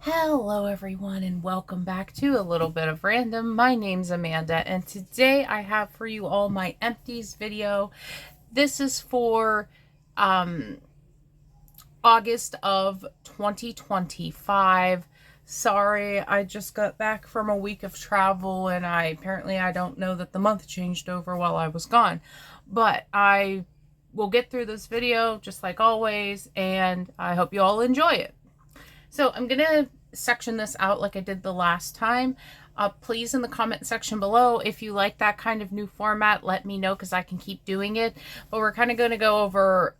Hello everyone and welcome back to a little bit of random. My name's Amanda and today I have for you all my empties video. This is for August of 2025. Sorry, I just got back from a week of travel and I don't know that the month changed over while I was gone. But I will get through this video just like always and I hope you all enjoy it. So I'm going to section this out like I did the last time. Please, in the comment section below, if you like that kind of new format, let me know because I can keep doing it. But we're kind of going to go over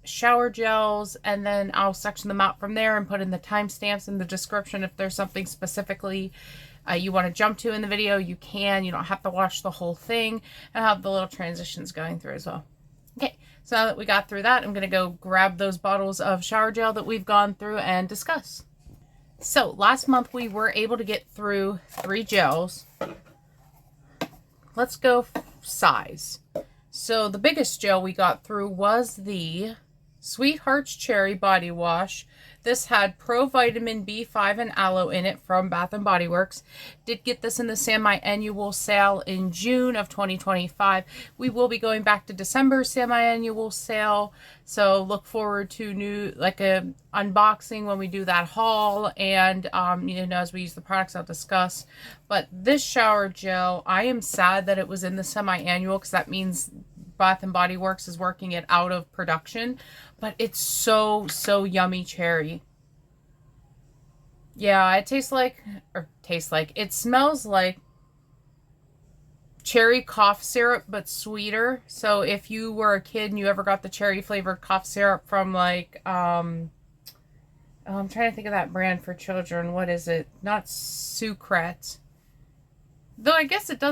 shower gels, and then I'll section them out from there and put in the timestamps in the description. If there's something specifically you want to jump to in the video, you can. You don't have to watch the whole thing, and I'll have the little transitions going through as well. Okay, so now that we got through that, I'm going to go grab those bottles of shower gel that we've gone through and discuss. So last month we were able to get through 3 gels. Let's go size. So the biggest gel we got through was the Sweethearts Cherry Body Wash. This had Pro Vitamin B5 and Aloe in it from Bath & Body Works. Did get this in the semi-annual sale in June of 2025. We will be going back to December semi-annual sale. So look forward to new, like a unboxing when we do that haul. And, as we use the products, I'll discuss. But this shower gel, I am sad that it was in the semi-annual because that means Bath & Body Works is working it out of production, but it's so yummy cherry. Yeah, it it smells like cherry cough syrup, but sweeter. So if you were a kid and you ever got the cherry flavored cough syrup from like, I'm trying to think of that brand for children. What is it? Not Sucrete. Though I guess it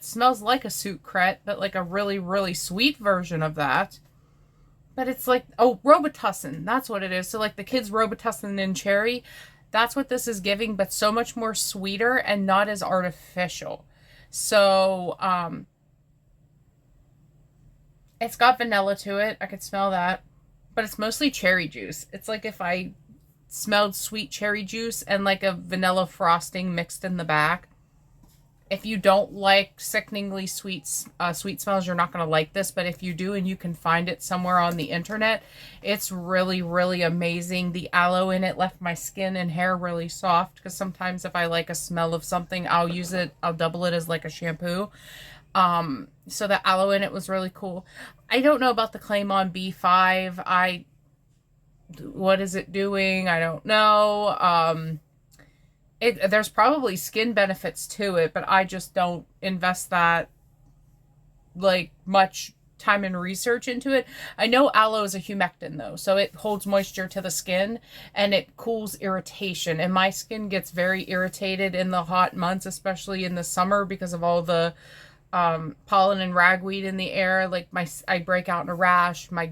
smells like a Sucrete, but like a really sweet version of that. But it's like, oh, Robitussin. That's what it is. So like the kids' Robitussin and cherry, that's what this is giving, but so much more sweeter and not as artificial. So, it's got vanilla to it. I could smell that. But it's mostly cherry juice. It's like if I smelled sweet cherry juice and like a vanilla frosting mixed in the back. If you don't like sickeningly sweet smells, you're not going to like this. But if you do and you can find it somewhere on the internet, it's really amazing. The aloe in it left my skin and hair really soft because sometimes if I like a smell of something, I'll use it. I'll double it as like a shampoo. So the aloe in it was really cool. I don't know about the claim on B5. What is it doing? I don't know. There's probably skin benefits to it, but I just don't invest that like much time and research into it. I know aloe is a humectant though, so it holds moisture to the skin and it cools irritation. And my skin gets very irritated in the hot months, especially in the summer because of all the pollen and ragweed in the air. Like I break out in a rash, my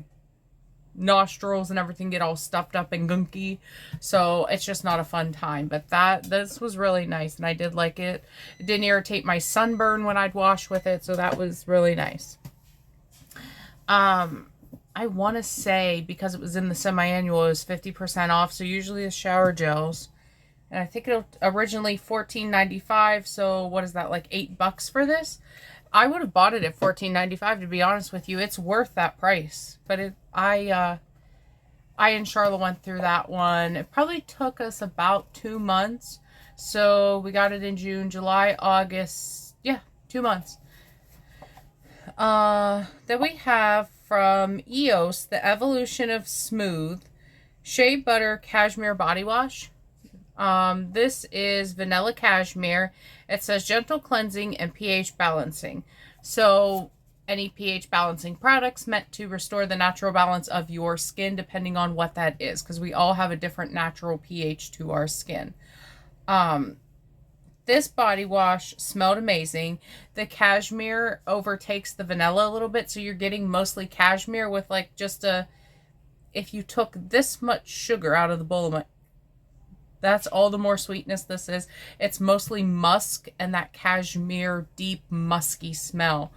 nostrils and everything get all stuffed up and gunky, so it's just not a fun time. But this was really nice and I did like it. It didn't irritate my sunburn when I'd wash with it, so that was really nice. I want to say because it was in the semi-annual, it was 50% off. So usually the shower gels, and I think it originally $14.95, so what is that, like $8 for this? I would have bought it at $14.95, to be honest with you. It's worth that price. But I and Charlotte went through that one. It probably took us about 2 months. So we got it in June, July, August. Yeah, 2 months. Then we have from EOS, the Evolution of Smooth Shea Butter Cashmere Body Wash. This is vanilla cashmere. It says gentle cleansing and pH balancing. So any pH balancing products meant to restore the natural balance of your skin, depending on what that is, because we all have a different natural pH to our skin. This body wash smelled amazing. The cashmere overtakes the vanilla a little bit, so you're getting mostly cashmere with like just if you took this much sugar out of the bowl of that's all the more sweetness this is. It's mostly musk and that cashmere deep musky smell.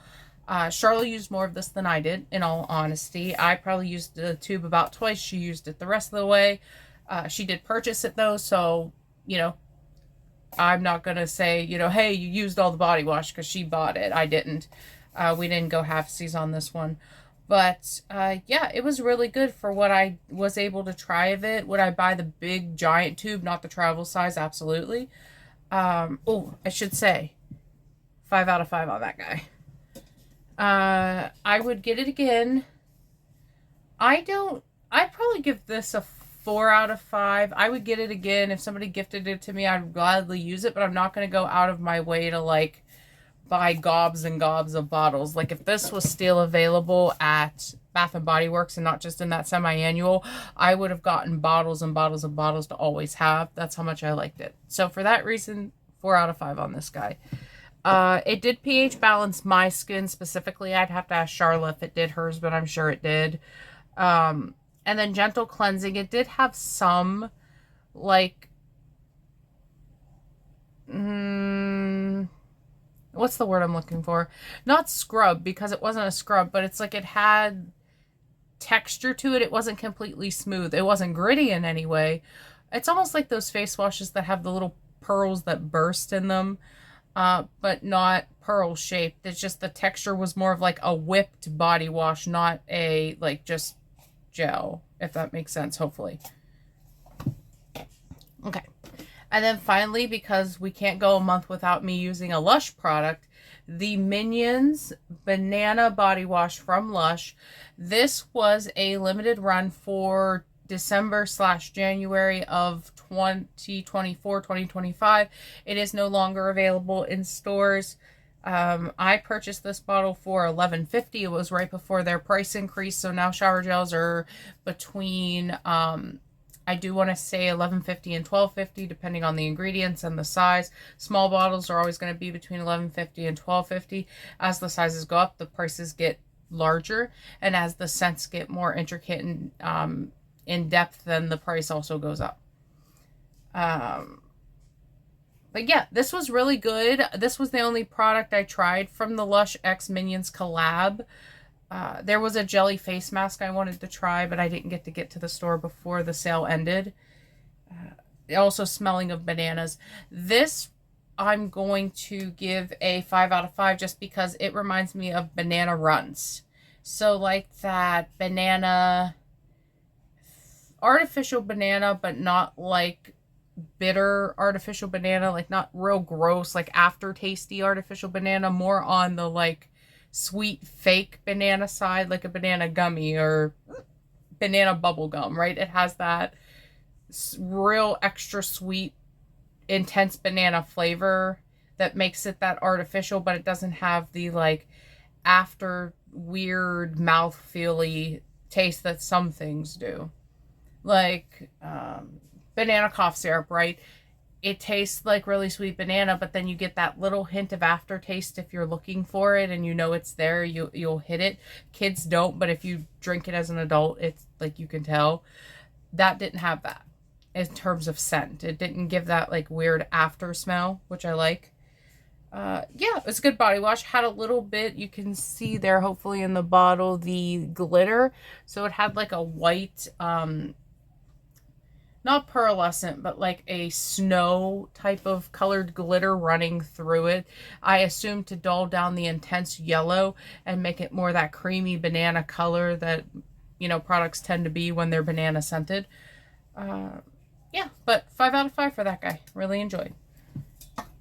Charlotte used more of this than I did, in all honesty. I probably used the tube about twice. She used it the rest of the way. She did purchase it though, so, you know, I'm not going to say, you know, hey, you used all the body wash because she bought it. I didn't. We didn't go halfsies on this one. But yeah, it was really good for what I was able to try of it. Would I buy the big giant tube, not the travel size? Absolutely. Oh, I should say 5 out of 5 on that guy. I would get it again. I'd probably give this a 4 out of 5. I would get it again. If somebody gifted it to me, I'd gladly use it, but I'm not going to go out of my way to like buy gobs and gobs of bottles. Like if this was still available at Bath and Body Works and not just in that semi-annual, I would have gotten bottles and bottles and bottles to always have. That's how much I liked it. So for that reason, 4 out of 5 on this guy. It did pH balance my skin specifically. I'd have to ask Charla if it did hers, but I'm sure it did. And then gentle cleansing. It did have some, like, what's the word I'm looking for? Not scrub, because it wasn't a scrub, but it's like it had texture to it. It wasn't completely smooth. It wasn't gritty in any way. It's almost like those face washes that have the little pearls that burst in them, but not pearl shaped. It's just the texture was more of like a whipped body wash, not a, like, just gel, if that makes sense, hopefully. Okay. And then finally, because we can't go a month without me using a Lush product, the Minions Banana Body Wash from Lush. This was a limited run for December/January of 2024-2025. It is no longer available in stores. I purchased this bottle for $11.50. It was right before their price increase, so now shower gels are between I do want to say $11.50 and $12.50 depending on the ingredients and the size. Small bottles are always going to be between $11.50 and $12.50. As the sizes go up, the prices get larger, and as the scents get more intricate and in depth, then the price also goes up. But yeah, this was really good. This was the only product I tried from the Lush X Minions collab. There was a jelly face mask I wanted to try, but I didn't get to the store before the sale ended. Also smelling of bananas. This I'm going to give a 5 out of 5 just because it reminds me of banana runs. So like that banana, artificial banana, but not like bitter artificial banana, like not real gross, like aftertasty artificial banana, more on the like sweet fake banana side, like a banana gummy or banana bubble gum, right? It has that real extra sweet, intense banana flavor that makes it that artificial, but it doesn't have the like after weird mouth-feely taste that some things do. Like banana cough syrup, right? It tastes like really sweet banana, but then you get that little hint of aftertaste if you're looking for it and you know it's there, you'll hit it. Kids don't, but if you drink it as an adult, it's like you can tell. That didn't have that in terms of scent. It didn't give that like weird after smell, which I like. Yeah, it was a good body wash. Had a little bit, you can see there hopefully in the bottle, the glitter. So it had like a white, not pearlescent, but like a snow type of colored glitter running through it. I assume to dull down the intense yellow and make it more that creamy banana color that, you know, products tend to be when they're banana scented. Yeah, but 5 out of 5 for that guy. Really enjoyed.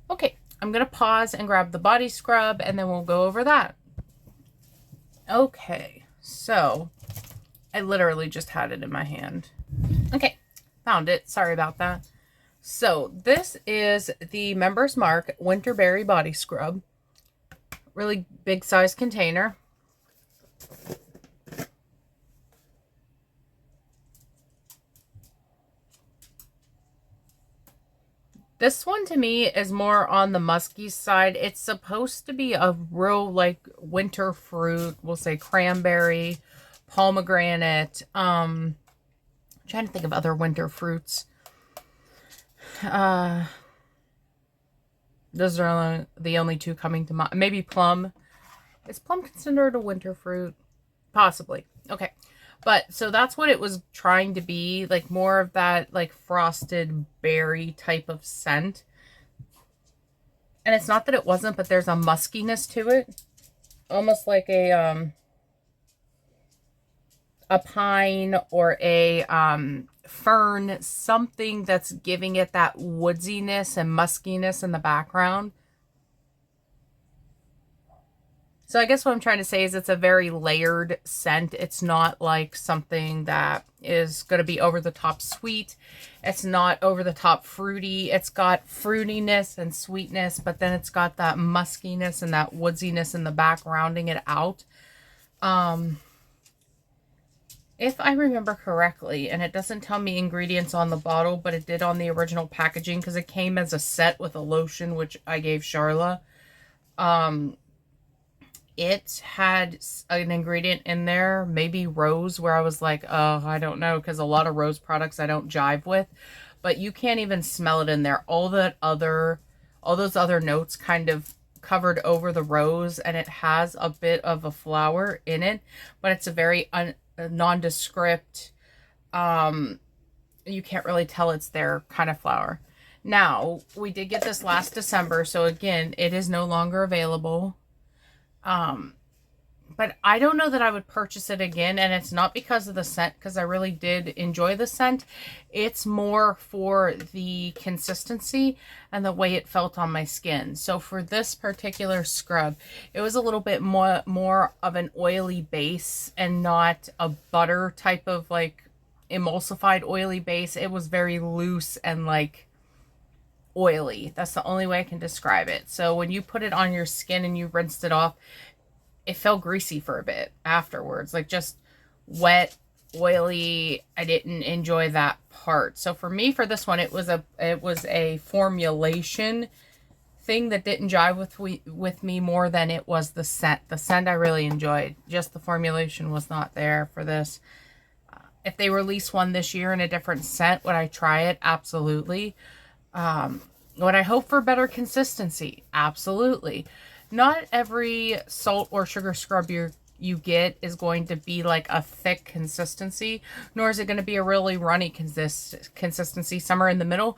Okay, I'm going to pause and grab the body scrub and then we'll go over that. Okay, so I literally just had it in my hand. Okay. Found it. Sorry about that. So this is the Members Mark Winterberry Body Scrub. Really big size container. This one to me is more on the musky side. It's supposed to be a real like winter fruit. We'll say cranberry, pomegranate, trying to think of other winter fruits. Those are the only two coming to mind. Maybe plum. Is plum considered a winter fruit? Possibly. Okay. But so that's what it was trying to be, like more of that like frosted berry type of scent. And it's not that it wasn't, but there's a muskiness to it. Almost like a pine or a fern, something that's giving it that woodsiness and muskiness in the background. So I guess what I'm trying to say is it's a very layered scent. It's not like something that is going to be over the top sweet. It's not over the top fruity. It's got fruitiness and sweetness, but then it's got that muskiness and that woodsiness in the back rounding it out. If I remember correctly, and it doesn't tell me ingredients on the bottle, but it did on the original packaging because it came as a set with a lotion, which I gave Charla. It had an ingredient in there, maybe rose, where I was like, oh, I don't know, because a lot of rose products I don't jive with, but you can't even smell it in there. All those other notes kind of covered over the rose, and it has a bit of a flower in it, but it's a very nondescript, you can't really tell it's their kind of flower. Now, we did get this last December, so again, it is no longer available. But I don't know that I would purchase it again, and it's not because of the scent, because I really did enjoy the scent. It's more for the consistency and the way it felt on my skin. So for this particular scrub, it was a little bit more of an oily base and not a butter type of like emulsified oily base. It was very loose and like oily. That's the only way I can describe it. So when you put it on your skin and you rinsed it off, it felt greasy for a bit afterwards, like just wet, oily. I didn't enjoy that part. So for me, for this one, it was a formulation thing that didn't jive with me more than it was the scent. The scent I really enjoyed. Just the formulation was not there for this. If they release one this year in a different scent, would I try it? Absolutely. Would I hope for better consistency? Absolutely. Not every salt or sugar scrub you get is going to be like a thick consistency, nor is it going to be a really runny consistency, somewhere in the middle.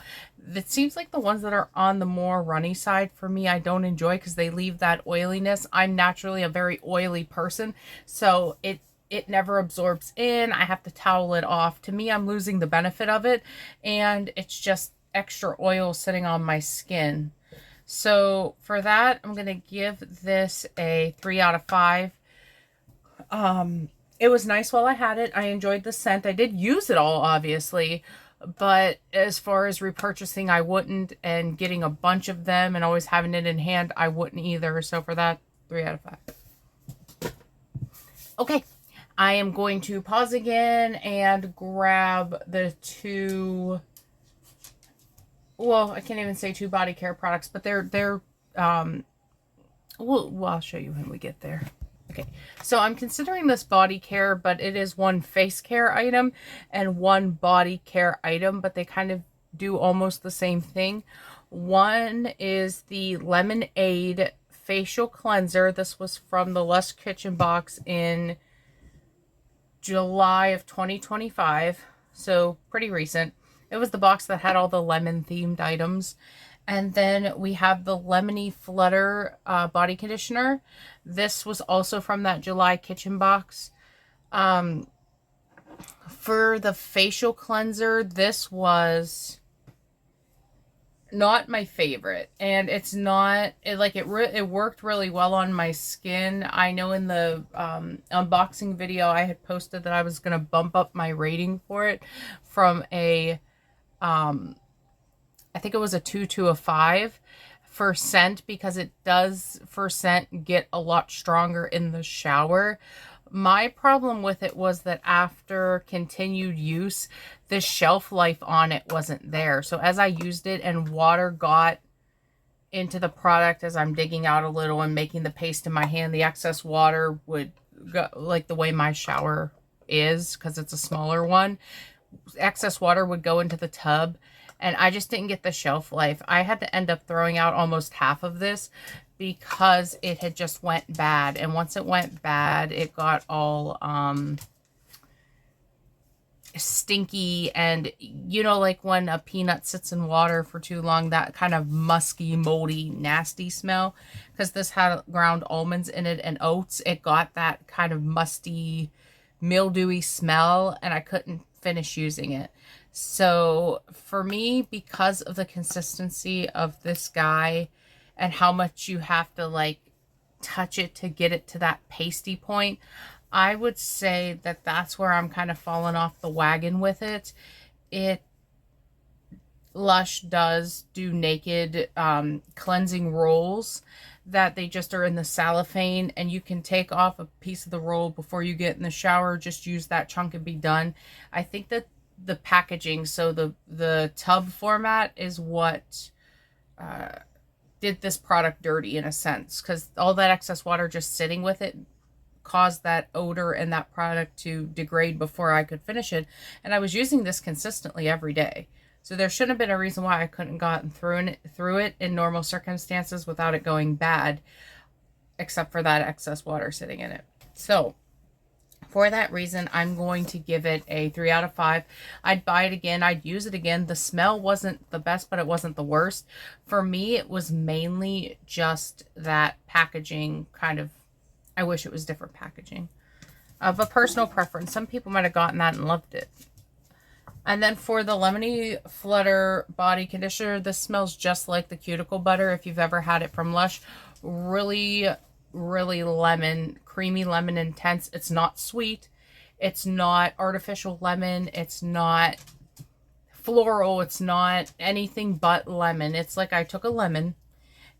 It seems like the ones that are on the more runny side for me, I don't enjoy because they leave that oiliness. I'm naturally a very oily person, so it never absorbs in. I have to towel it off. To me, I'm losing the benefit of it, and it's just extra oil sitting on my skin. So for that, I'm going to give this a 3 out of 5. It was nice while I had it. I enjoyed the scent. I did use it all, obviously, but as far as repurchasing, I wouldn't, and getting a bunch of them and always having it in hand, I wouldn't either. So for that, 3 out of 5. Okay, I am going to pause again and grab the two... Well, I can't even say 2 body care products, but they're well, I'll show you when we get there. Okay, so I'm considering this body care, but it is one face care item and one body care item, but they kind of do almost the same thing. One is the Lemonade Facial Cleanser. This was from the Lush Kitchen box in July of 2025, so pretty recent. It was the box that had all the lemon themed items. And then we have the Lemony Flutter body conditioner. This was also from that July kitchen box. For the facial cleanser, this was not my favorite, and it's not it worked really well on my skin. I know in the unboxing video I had posted that I was going to bump up my rating for it from a I think it was a 2 to a 5 for scent, because it does for scent get a lot stronger in the shower. My problem with it was that after continued use, the shelf life on it wasn't there. So as I used it and water got into the product, as I'm digging out a little and making the paste in my hand, the excess water would go, like the way my shower is, because it's a smaller one, excess water would go into the tub, and I just didn't get the shelf life. I had to end up throwing out almost half of this because it had just went bad. And once it went bad, it got all stinky, and you know, like when a peanut sits in water for too long, that kind of musky, moldy, nasty smell. Because this had ground almonds in it and oats, it got that kind of musty, mildewy smell, and I couldn't finish using it. So for me, because of the consistency of this guy and how much you have to like touch it to get it to that pasty point, I would say that that's where I'm kind of falling off the wagon with it. It Lush does do naked cleansing rolls that they just are in the cellophane, and you can take off a piece of the roll before you get in the shower. Just use that chunk and be done. I think that the packaging, so the tub format, is what did this product dirty in a sense, because all that excess water just sitting with it caused that odor and that product to degrade before I could finish it. And I was using this consistently every day. So there shouldn't have been a reason why I couldn't gotten through it in normal circumstances without it going bad, except for that excess water sitting in it. So for that reason, I'm going to give it a 3 out of 5. I'd buy it again. I'd use it again. The smell wasn't the best, but it wasn't the worst. For me, it was mainly just that packaging kind of, I wish it was different packaging. Of a personal preference. Some people might have gotten that and loved it. And then for the Lemony Flutter body conditioner, this smells just like the cuticle butter if you've ever had it from Lush. Really, really lemon, creamy lemon intense. It's not sweet. It's not artificial lemon. It's not floral. It's not anything but lemon. It's like I took a lemon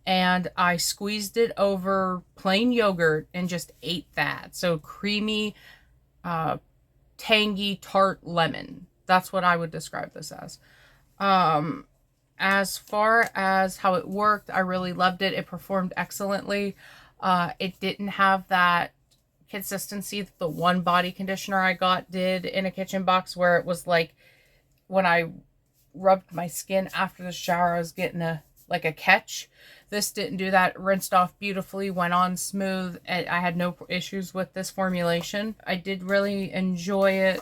and I squeezed it over plain yogurt and just ate that. So creamy, tangy, tart lemon. That's what I would describe this as. As far as how it worked, I really loved it. It performed excellently. It didn't have that consistency that the one body conditioner I got did in a kitchen box, where it was like when I rubbed my skin after the shower, I was getting a catch. This didn't do that. It rinsed off beautifully, went on smooth. I had no issues with this formulation. I did really enjoy it.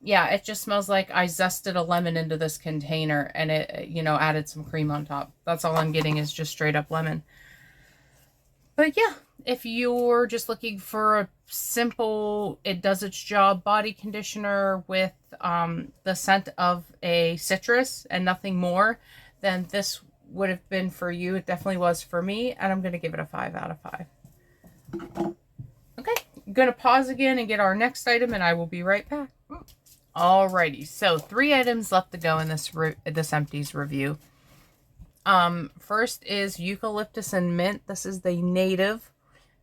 Yeah, it just smells like I zested a lemon into this container and it, you know, added some cream on top. That's all I'm getting is just straight up lemon. But yeah, if you're just looking for a simple, it does its job body conditioner with the scent of a citrus and nothing more, then this would have been for you. It definitely was for me, and I'm going to give it a 5 out of 5. Okay, I'm going to pause again and get our next item, and I will be right back. Alrighty, so 3 items left to go in this Empties review. First is eucalyptus and mint. This is the Native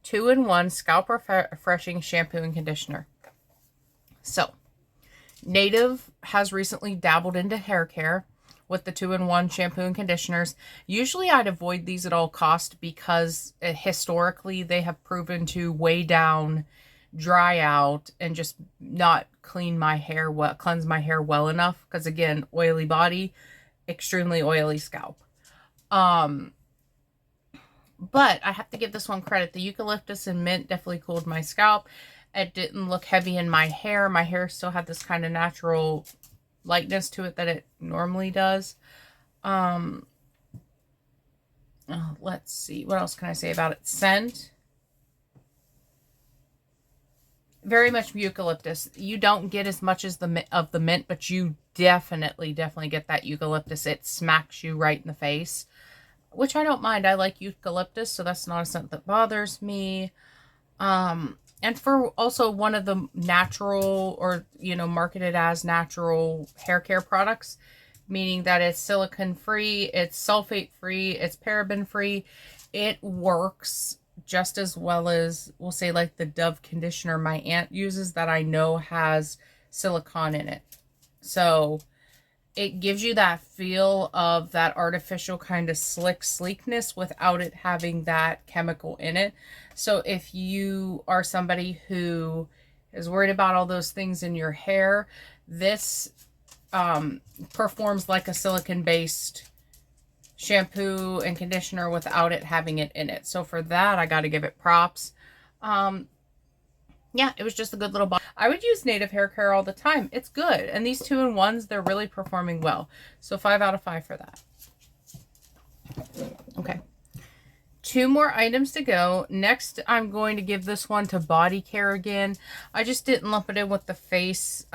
2-in-1 scalp refreshing shampoo and conditioner. So, Native has recently dabbled into hair care with the 2-in-1 shampoo and conditioners. Usually I'd avoid these at all costs because historically they have proven to weigh down, dry out, and just not cleanse my hair well enough, because again, oily body, extremely oily scalp. But I have to give this one credit. The eucalyptus and mint definitely cooled my scalp. It didn't look heavy in my hair. My hair still had this kind of natural lightness to it that it normally does. Let's see, what else can I say about it? Scent, very much eucalyptus. You don't get as much as the mint, but you definitely get that eucalyptus. It smacks you right in the face, which I don't mind. I like eucalyptus, so that's not a scent that bothers me. And for also one of the natural, or, you know, marketed as natural hair care products, meaning that it's silicone free, it's sulfate free, it's paraben free. It works just as well as, we'll say, like the Dove conditioner my aunt uses that I know has silicone in it. So it gives you that feel of that artificial kind of sleekness without it having that chemical in it. So if you are somebody who is worried about all those things in your hair, this performs like a silicone-based shampoo and conditioner without it having it in it. So for that, I got to give it props. Yeah, it was just a good little bottle. I would use Native Hair Care all the time. It's good. And these 2-in-1s, they're really performing well. So 5 out of 5 for that. Okay. 2 more items to go. Next, I'm going to give this one to Body Care again. I just didn't lump it in with the face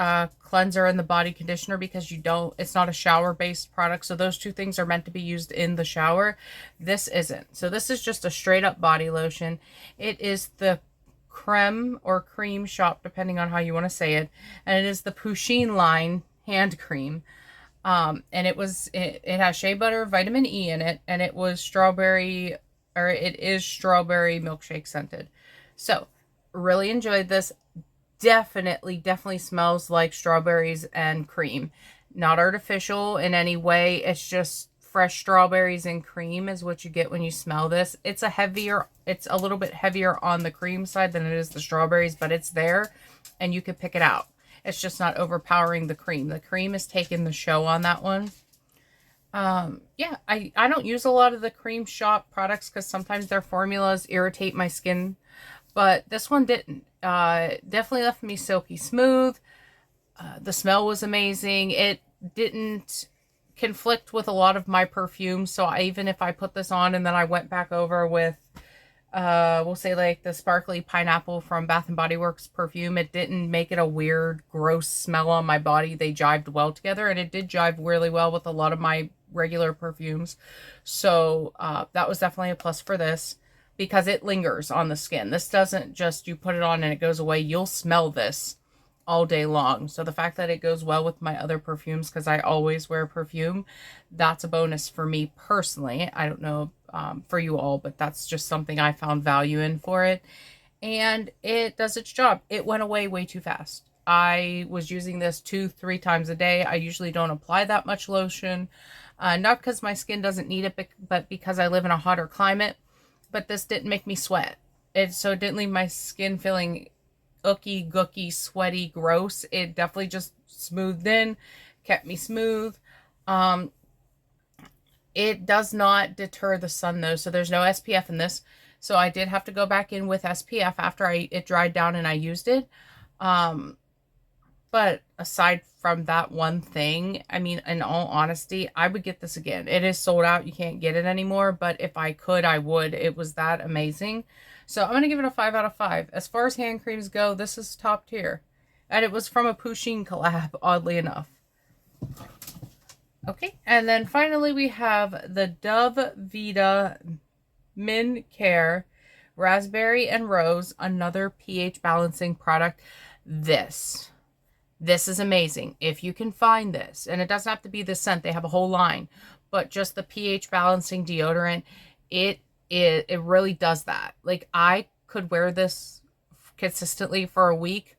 cleanser and the body conditioner because it's not a shower-based product. So those 2 things are meant to be used in the shower. This isn't. So this is just a straight-up body lotion. It is the creme or cream shop, depending on how you want to say it. And it is the Pusheen line hand cream. And it has shea butter, vitamin E in it, and it is strawberry milkshake scented. So really enjoyed this. Definitely smells like strawberries and cream. Not artificial in any way. It's just fresh strawberries and cream is what you get when you smell this. It's a little bit heavier on the cream side than it is the strawberries, but it's there and you can pick it out. It's just not overpowering the cream. The cream is taking the show on that one. Yeah, I don't use a lot of the cream shop products because sometimes their formulas irritate my skin, but this one didn't. Definitely left me silky smooth. The smell was amazing. It didn't conflict with a lot of my perfumes, so even if I put this on and then I went back over with we'll say like the sparkly pineapple from Bath and Body Works perfume, it didn't make it a weird gross smell on my body. They jived well together, and it did jive really well with a lot of my regular perfumes. So that was definitely a plus for this because it lingers on the skin. This doesn't just you put it on and it goes away. You'll smell this all day long. So the fact that it goes well with my other perfumes, because I always wear perfume, that's a bonus for me personally. I don't know for you all, but that's just something I found value in for it. And it does its job. It went away way too fast. I was using this 2-3 times a day. I usually don't apply that much lotion. Not because my skin doesn't need it, but because I live in a hotter climate. But this didn't make me sweat. So it didn't leave my skin feeling ooky, gooky, sweaty, gross. It definitely just smoothed in, kept me smooth. It does not deter the sun though, so there's no SPF in this. So I did have to go back in with SPF after it dried down and I used it. But aside from that one thing, I mean, in all honesty, I would get this again. It is sold out. You can't get it anymore. But if I could, I would. It was that amazing. So I'm going to give it a 5 out of 5. As far as hand creams go, this is top tier. And it was from a Pusheen collab, oddly enough. Okay, and then finally we have the Dove Vita Min Care Raspberry and Rose, another pH balancing product. This is amazing. If you can find this, and it doesn't have to be the scent, they have a whole line, but just the pH balancing deodorant, it really does that. Like, I could wear this consistently for a week,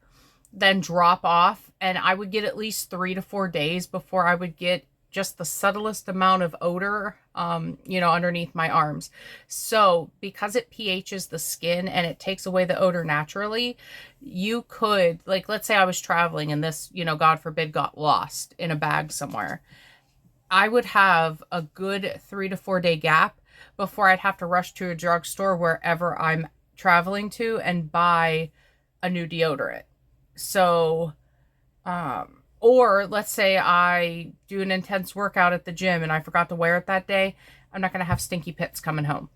then drop off, and I would get at least 3 to 4 days before I would get just the subtlest amount of odor, underneath my arms. So because it pHs the skin and it takes away the odor naturally, you could, like, let's say I was traveling and this, God forbid, got lost in a bag somewhere. I would have a good 3 to 4 day gap before I'd have to rush to a drugstore wherever I'm traveling to and buy a new deodorant. So, or let's say I do an intense workout at the gym and I forgot to wear it that day. I'm not going to have stinky pits coming home.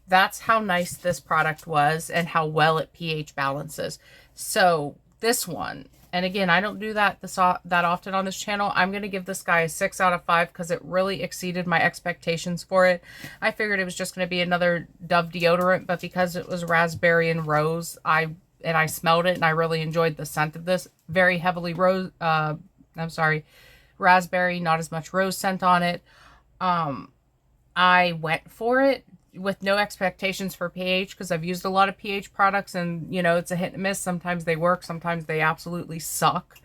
That's how nice this product was and how well it pH balances. So this one, and again, I don't do that often on this channel. I'm going to give this guy a 6 out of 5 because it really exceeded my expectations for it. I figured it was just going to be another Dove deodorant, but because it was raspberry and rose, I smelled it and I really enjoyed the scent of this. Very heavily raspberry, not as much rose scent on it. I went for it with no expectations for pH because I've used a lot of pH products and, it's a hit and miss. Sometimes they work, sometimes they absolutely suck.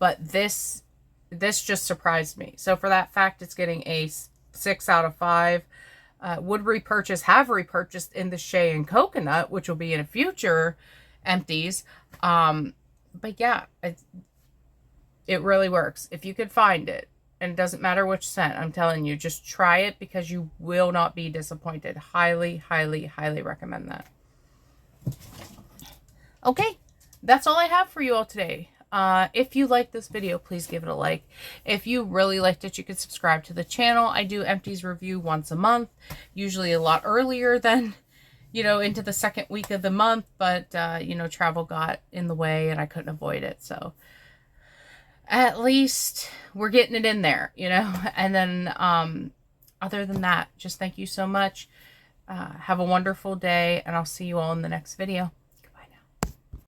But this just surprised me. So for that fact, it's getting a 6 out of 5. Have repurchased in the shea and coconut, which will be in a future empties. But yeah, it really works. If you could find it, and it doesn't matter which scent, I'm telling you, just try it because you will not be disappointed. Highly, highly, highly recommend that. Okay, that's all I have for you all today. If you like this video, please give it a like. If you really liked it, you could subscribe to the channel. I do Empties review once a month, usually a lot earlier than, into the second week of the month, but, travel got in the way and I couldn't avoid it. So at least we're getting it in there, and then, other than that, just thank you so much. Have a wonderful day, and I'll see you all in the next video.